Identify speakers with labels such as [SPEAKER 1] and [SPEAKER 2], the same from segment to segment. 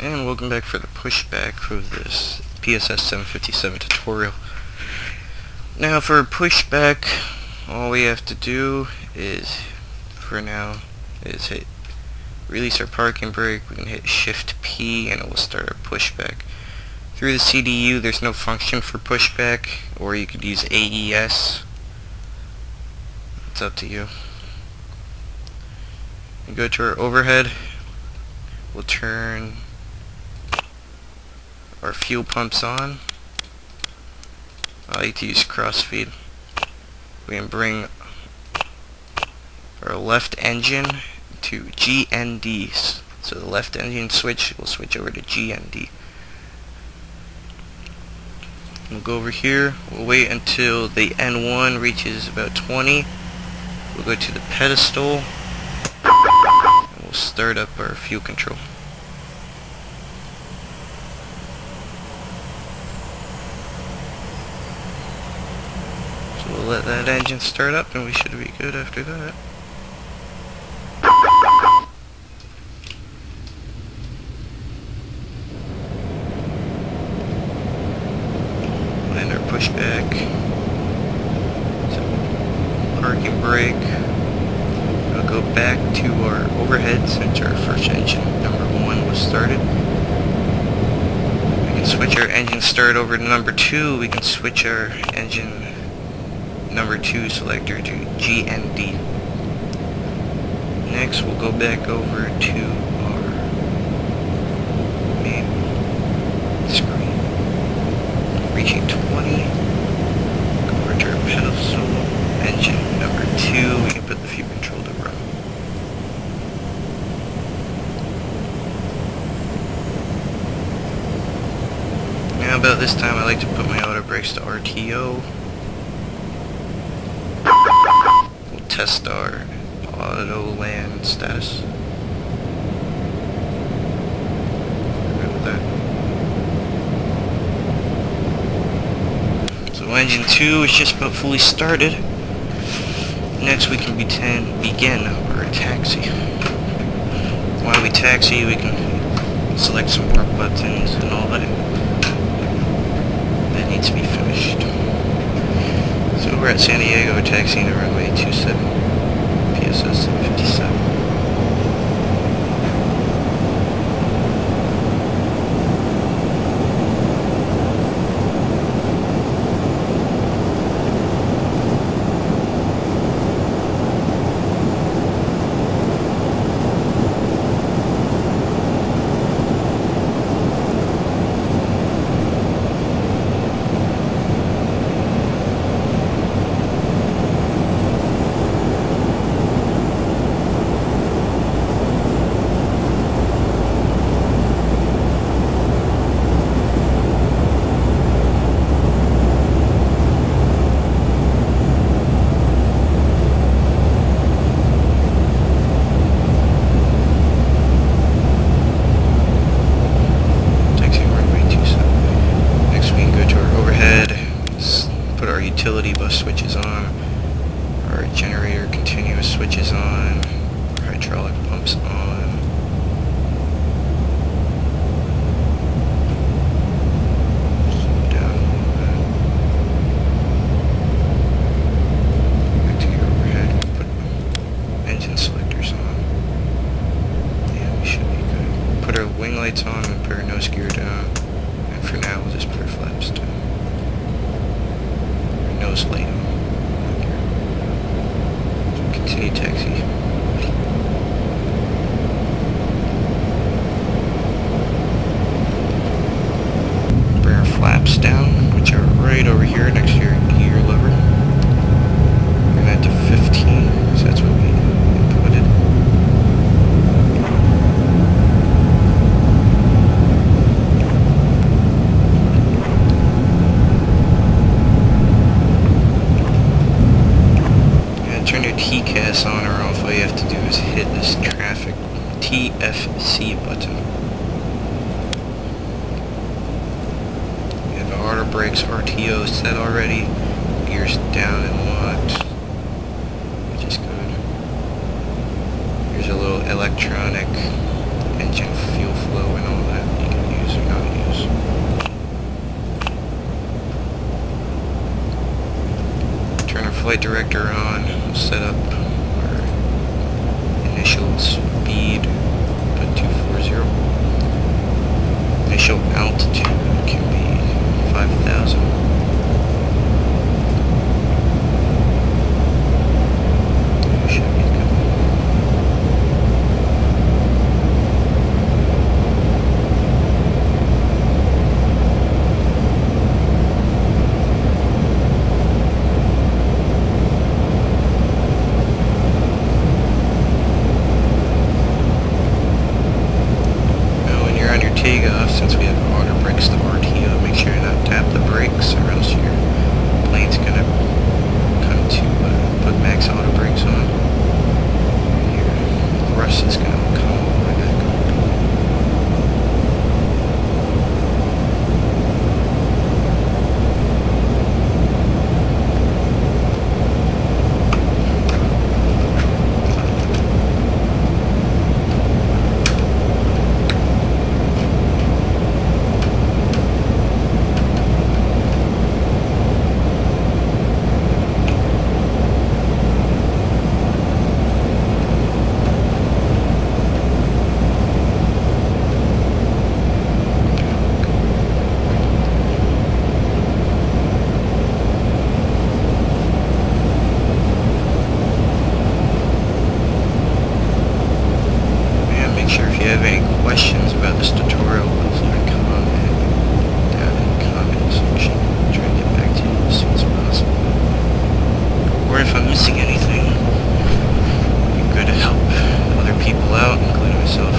[SPEAKER 1] And welcome back for the pushback for this PSS 757 tutorial. Now for pushback, all we have to do is, for now, is hit release our parking brake. We can hit Shift P and it will start our pushback. Through the CDU there's no function for pushback, or you could use AES. It's up to you. We go to our overhead. We'll turn our fuel pumps on. I like to use crossfeed. We can bring our left engine to GND. So the left engine switch will switch over to GND. We'll go over here. We'll wait until the N1 reaches about 20. We'll go to the pedestal. And we'll start up our fuel control. So we'll let that engine start up and we should be good after that. And our pushback. So parking brake. We'll go back to our overhead since our first engine, number 1, was started. We can switch our engine start over to number 2. We can switch our engine number 2 selector to GND. Next we'll go back over to our main screen. Reaching 20. Go over to our pedestal. Engine number 2. We can put the fuel control to run. Now about this time I like to put my auto brakes to RTO. We'll test our auto land status. Good with that. So engine 2 is just about fully started. Next we can begin our taxi. While we taxi we can select some more buttons and all that needs to be finished. So we're at San Diego, we're taxiing to runway 27, PSS 757. Utility bus switches on, our generator continuous switches on, our hydraulic pumps on. Slow down a little bit. Back to your overhead, put engine selectors on. Yeah, we should be good. Put our wing lights on and put our nose gear down. And for now we'll just put our flaps down. Nose light on. Continue taxi. Bring our flaps down, which are right over here next to your gear lever. Bring that to 15, so that's what we inputted. TCAS on or off. All you have to do is hit this traffic TFC button. We have our auto brakes RTO set already. Gears down and locked, which is good. Here's a little electronic engine fuel flow and all that. director on. We'll set up our initial speed at 240. Initial altitude can be 5,000. Should be good. Takeoff, since we have auto brakes to RTO, make sure you not tap the brakes or else your plane's gonna come to put max auto brakes on. Your thrust is gonna come all the way back. If you have any questions about this tutorial, please leave a comment down in the comment section. I'll try to get back to you as soon as possible. Or if I'm missing anything, it'd be good to help other people out, including myself.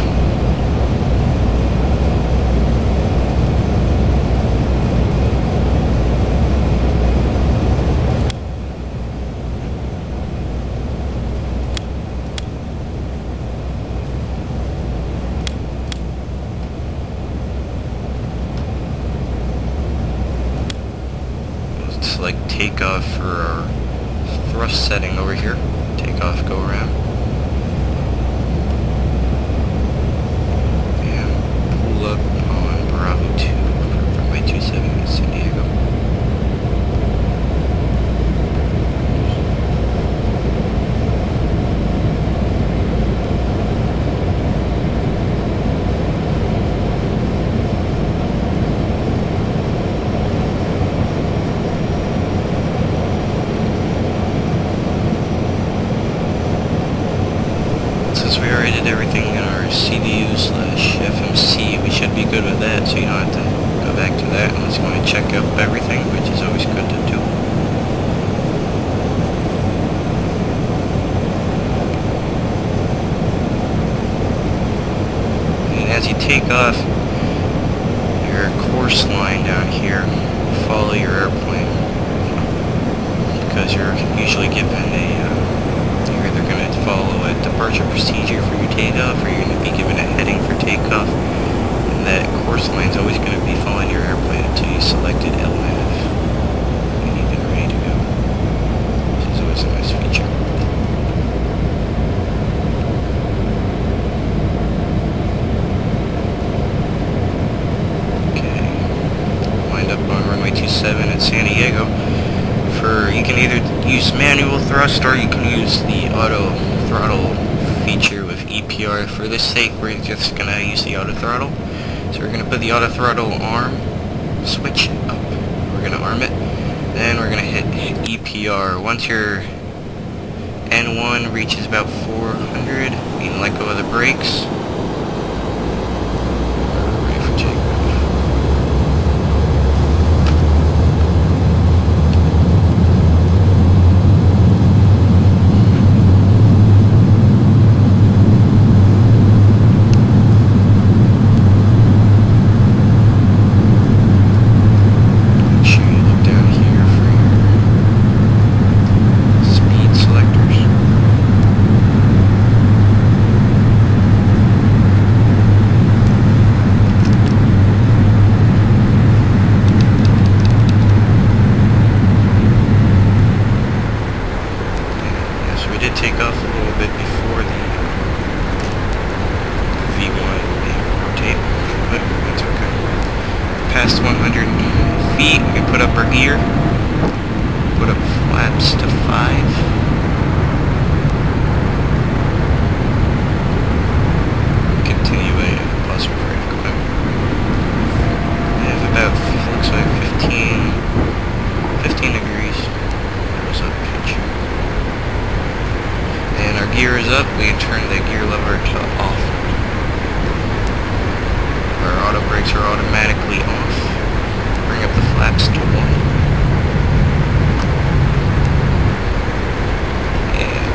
[SPEAKER 1] Select takeoff for our thrust setting over here. Takeoff, go around. And pull up on Bravo 2 for runway 27 in San Diego. Since we already did everything in our CDU/FMC, we should be good with that, so you don't have to go back to that unless you want to check up everything, which is always good to do. And as you take off, your course line down here, follow your airplane, because you're usually given a you're either going to follow a departure procedure for your takeoff, or you're going to be given a heading for takeoff, and that course line is always going to be following your airplane until you selected LNAV and you've been ready to go. This is always a nice feature. Okay, lined up on runway 27 at San Diego. You can either use manual thrust or you can use the auto throttle feature with EPR. For this sake, we're just going to use the auto throttle. So we're going to put the auto throttle arm switch up. We're going to arm it. Then we're going to hit EPR. Once your N1 reaches about 400, you can let go of the brakes. Ready for takeoff. Take off a little bit before the V1 rotate, but that's okay. Past 100 feet, we can put up our gear. put up flaps to 5. About, looks like 15 degrees. That was up pitch. And our gear is up. We can turn the gear lever to off. Our auto brakes are automatically off. Bring up the flaps to 1. And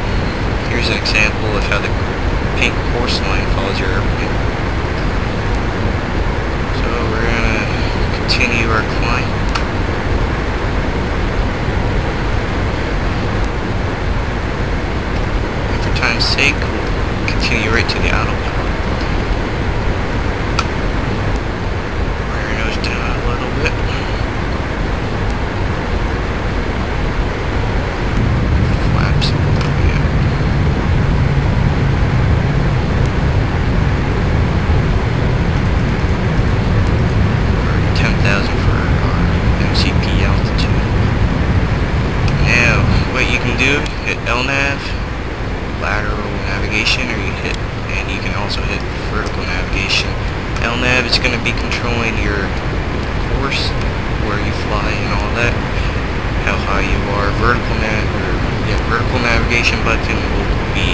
[SPEAKER 1] here's an example of how the pink course line follows your airplane. So we're gonna continue our climb. And for time's sake, we'll continue right to the autopilot. Bring our nose down a little bit. Flaps all the way up. 10,000 for MCP altitude. Now, what you can do, hit LNAV, lateral navigation, or you can also hit vertical navigation. LNAV is going to be controlling your course, where you fly and all that, how high you are. Vertical navigation button will be